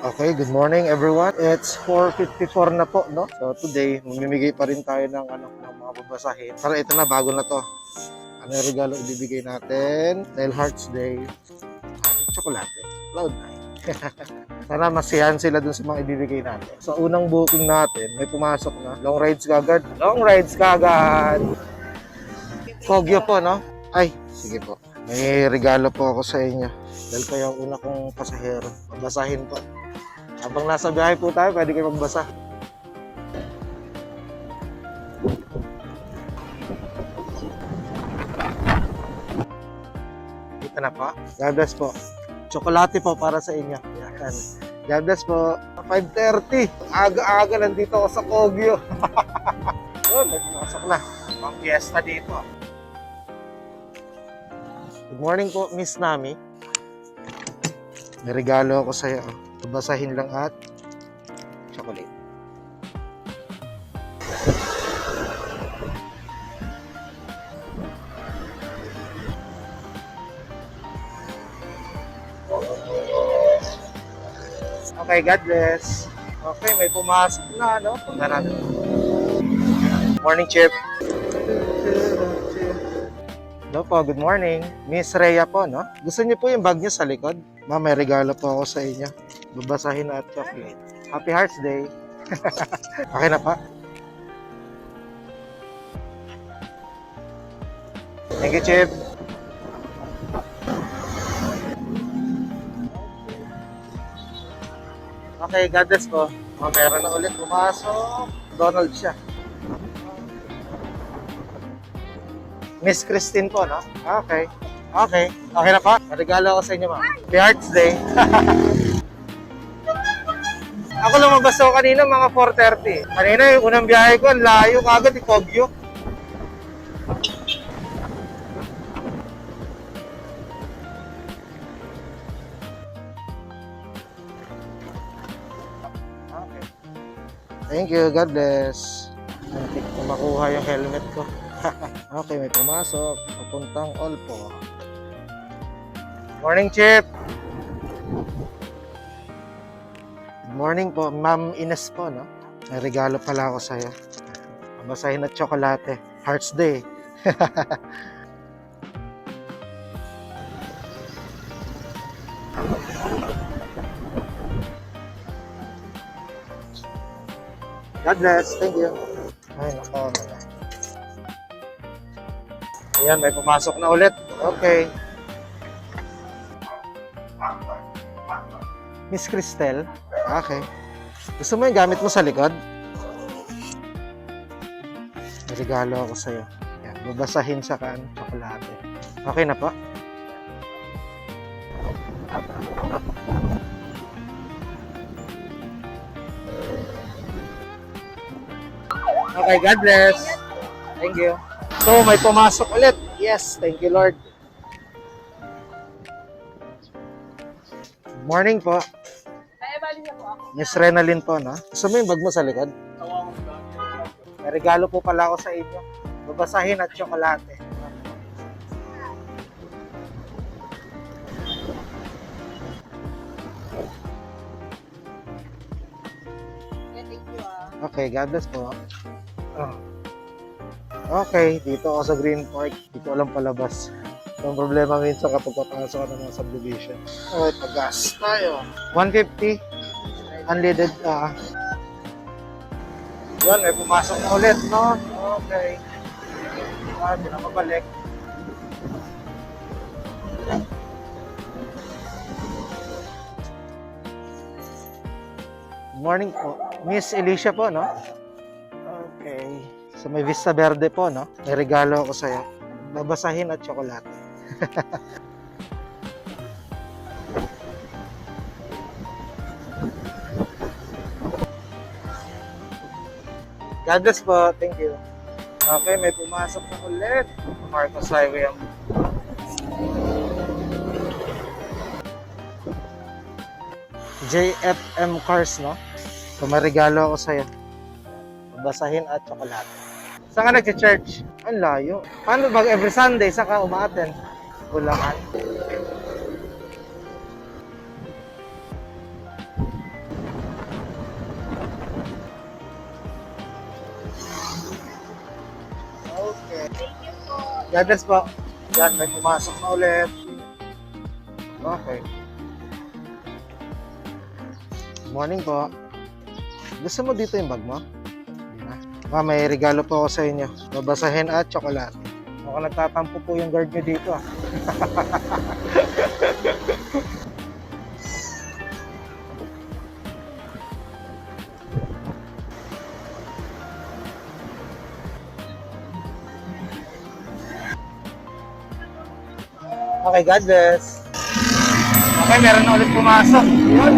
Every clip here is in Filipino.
Okay, good morning everyone. It's 4:54 na po, no? So today, mamimigay pa rin tayo ng ng mga babasahin. Pero ito na, bago na to. Ano yung regalo ibibigay natin? Dahil Hearts Day, tsokolate, Cloud9. Sana masiyahan sila dun sa mga ibibigay natin. Sa unang booking natin, may pumasok na. Long rides kagad. Long rides kagad! Kogyo po, no? Ay, sige po. May regalo po ako sa inyo. Dahil kayo ang una kong pasahero. Mabasahin po. Habang nasa biyahe po tayo, pwede kayo magbasa. Dito na po. God bless po. Tsokolate po para sa inyo. Yan. God bless po. 5:30. Aga-aga nandito ako sa Kogyo. Yun, nagpumasok na. Pang fiesta dito. Good morning po, Miss Nami. May regalo ako sa'yo. Basahin lang at chocolate. Okay, God bless. Okay, may pumasok na, no? Punta natin. Morning, Chip. Hello po, good morning. Miss Rhea po, no? Gusto niyo po yung bag niyo sa likod? Ma'am, may regalo po ako sa inyo. Babasahin at chocolate. Happy Hearts Day. Okay na pa? Thank you, Chip. Okay, God bless po. Meron na ulit pumasok. Donald siya. Miss Christine po, no? Okay. Okay. Okay na pa? Regalo ako sa inyo, ma'am. Happy Hearts Day. Ako lumabas ako kanina, mga 4:30. Kanina, yung unang biyahe ko, ang layo kagad, Kogyo. Okay. Thank you. God bless. Nantik ko makuha yung helmet ko. Okay, may pumasok. Papuntang Olpo. Morning, Chip. Good morning po. Ma'am Ines po, no? May regalo pala ako sa'yo. Basahin at tsokolate. Hearts Day. God bless. Thank you. Ay, nako. Ayan, may pumasok na ulit. Okay. Miss Cristel. Okay. Gusto mo yung gamit mo sa likod? May regalo ako sa'yo. Ayan, babasahin sa tsokolate. Okay na po? Okay, God bless. Thank you. So, may pumasok ulit. Yes, thank you, Lord. Good morning po. Miss Renalyn po, no? Gusto mo yung bag mo sa likod? May regalo po pala ako sa inyo. Babasahin at tsokolate. Okay, God bless po. Okay, dito ako sa Green Park. Dito alam palabas. Ang problema minsan kapag papasok ka ng mga subdivision. Okay, pag-gas tayo. 150. Unleaded. Yan, may pumasok na ulit, no? Okay. Hindi na mabalik. Good morning po. Miss Alicia po, no? Okay. So may Vista Verde po, no? May regalo ako sa'yo. Babasahin at tsokolate. God bless po. Thank you. Okay, may pumasok na ulit. Marcos Highway ang JFM Cars, no? So may regalo ako sa'yo. Babasahin at tsokolate. Saan ka nag-church? Ang layo. Paano ba every Sunday saan ka umaaten? Bulacan. God bless po. Yan, may pumasok na ulit. Okay. Morning po. Gusto mo dito yung bag mo? May regalo po ako sa inyo. Babasahin at tsokolate. Mukhang nagtatampo po yung guard nyo dito ah. Okay, God bless. Okay, meron na ulit pumasok. Yun.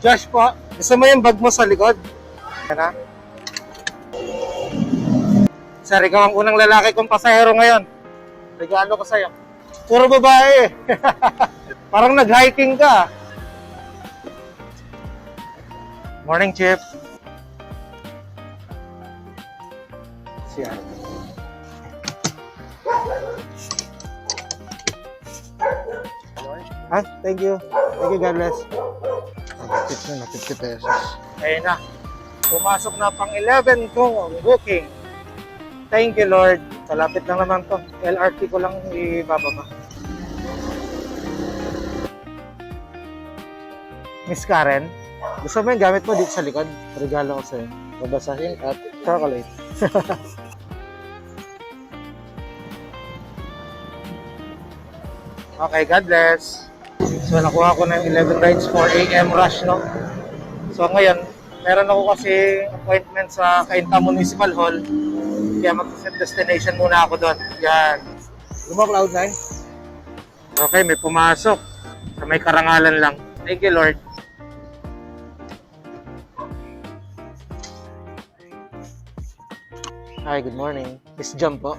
Josh po, gusto mo yung bag mo sa likod? Yan na. Sir, ikaw ang unang lalaki kong pasahero ngayon. Regalo ko sa'yo. Puro babae. Parang nag-hiking ka. Morning, Chip. Siya. Ah, thank you. Thank you, God bless. Tip na 50 pesos. Ayun na. Pumasok na pang 11 kong booking. Thank you, Lord. Kalapit lang naman to. LRT ko lang ibababa. Miss Karen, gusto mo yung gamit mo dito sa likod? Regalo ko sa'yo. Babasahin at chocolate. Okay, God bless. So, nakuha ko na yung 11 rides for AM rush, no? So, ngayon, meron ako kasi appointment sa Cainta Municipal Hall. Kaya mag-set destination muna ako doon. Yan. Lumang Cloud9. Okay, may pumasok. Sa may karangalan lang. Thank you, Lord. Hi, good morning. Miss Jam po.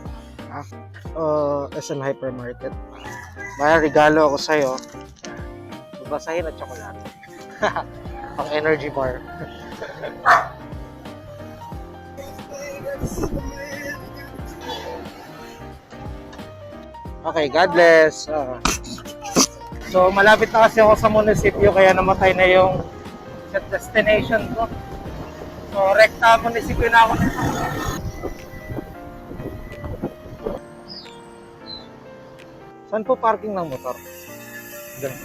SM Hypermarket. May regalo ako sa'yo. Babasahin at tsokolate. Pang energy bar. Okay, God bless. So, malapit na kasi ako sa munisipyo kaya namatay na yung set destination ko. So, rekta munisipyo na ako. Saan po parking ng motor? Diyan.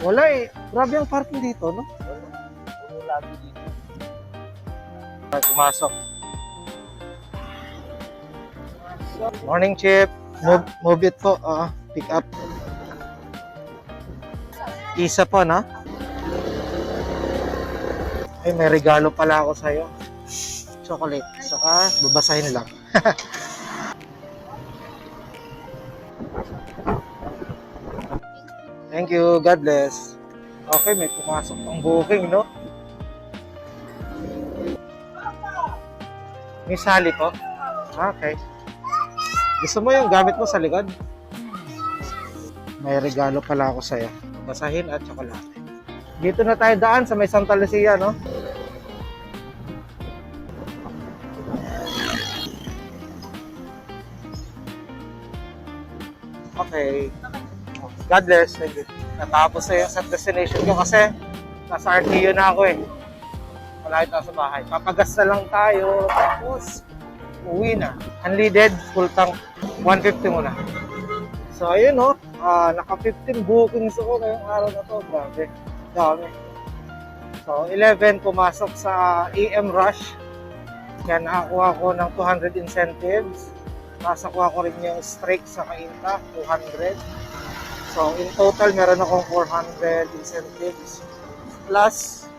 Wala eh. Grabe ang parking dito, no? Wala lagi dito. Pumasok. Morning, Chip. Move it po. Pick up. Isa po, no? Ay, may regalo pala ako sa'yo. Chocolate. Saka, babasahin lang. Thank you. God bless. Okay, may pumasok ng booking, no? May sali po. Okay. Gusto mo yung gamit mo sa likod? May regalo pala ako sa'yo. Basahin at tsokolate. Dito na tayo daan sa may Santa Lucia, no? Okay. God bless. Thank you. Natapos na yung set destination ko kasi nasa RTO na ako eh. Malapit na sa bahay. Papagas na lang tayo. Tapos, uwi na. Unleaded, full tank. 150 muna. So, ayun no. Naka 15 bookings ako ngayong araw na to. Grabe. Dami. So, 11 pumasok sa AM Rush. Kaya nakakuha ko ng 200 incentives. Nakakuha ko rin yung strike sa Cainta, 200. So, in total, meron akong 400 incentives. Plus,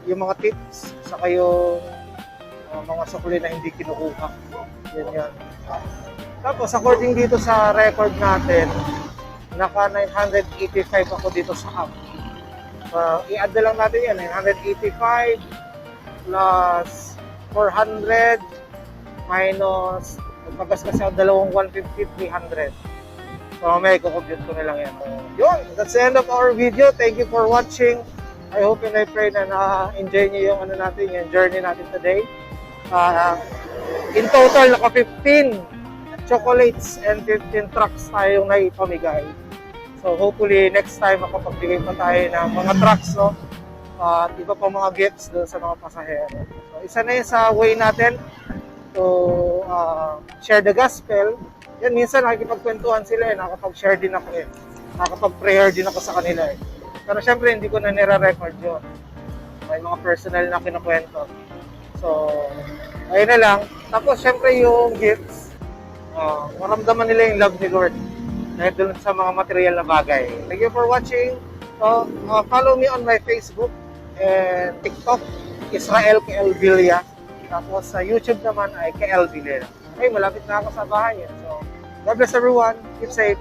yung mga tips, saka yung mga sukli na hindi kinukuha. Yan. Tapos, according dito sa record natin, naka 985 ako dito sa app. I-add na lang natin yan, 985 plus 400 minus, magpagas kasi ang dalawang 150, 300. So, may kukompute ko na lang yan. Yun, that's the end of our video. Thank you for watching. I hope and I pray na na-enjoy niyo yung yung journey natin today. In total, naka 15 chocolates and 15 trucks tayong naipamigay. So, hopefully, next time makapagbigay pa tayo ng mga trucks, no? at iba pa mga gifts doon sa mga pasahero. So, isa na yun sa way natin to share the gospel. Yan, minsan nakikipagkwentuhan sila eh, nakakapag-share din ako eh. Nakakapag-prayer din ako sa kanila eh. Pero syempre, hindi ko na nire-record yun. May mga personal na kinukwento. So, ayun na lang. Tapos, syempre, yung gifts, maramdaman nila yung love ni Lord dahil doon sa mga material na bagay. Thank you for watching. So, follow me on my Facebook and TikTok, Israel KL Villa. Tapos sa YouTube naman ay KL Villa. Okay, malapit na ako sa bahay. So, God bless everyone. Keep safe.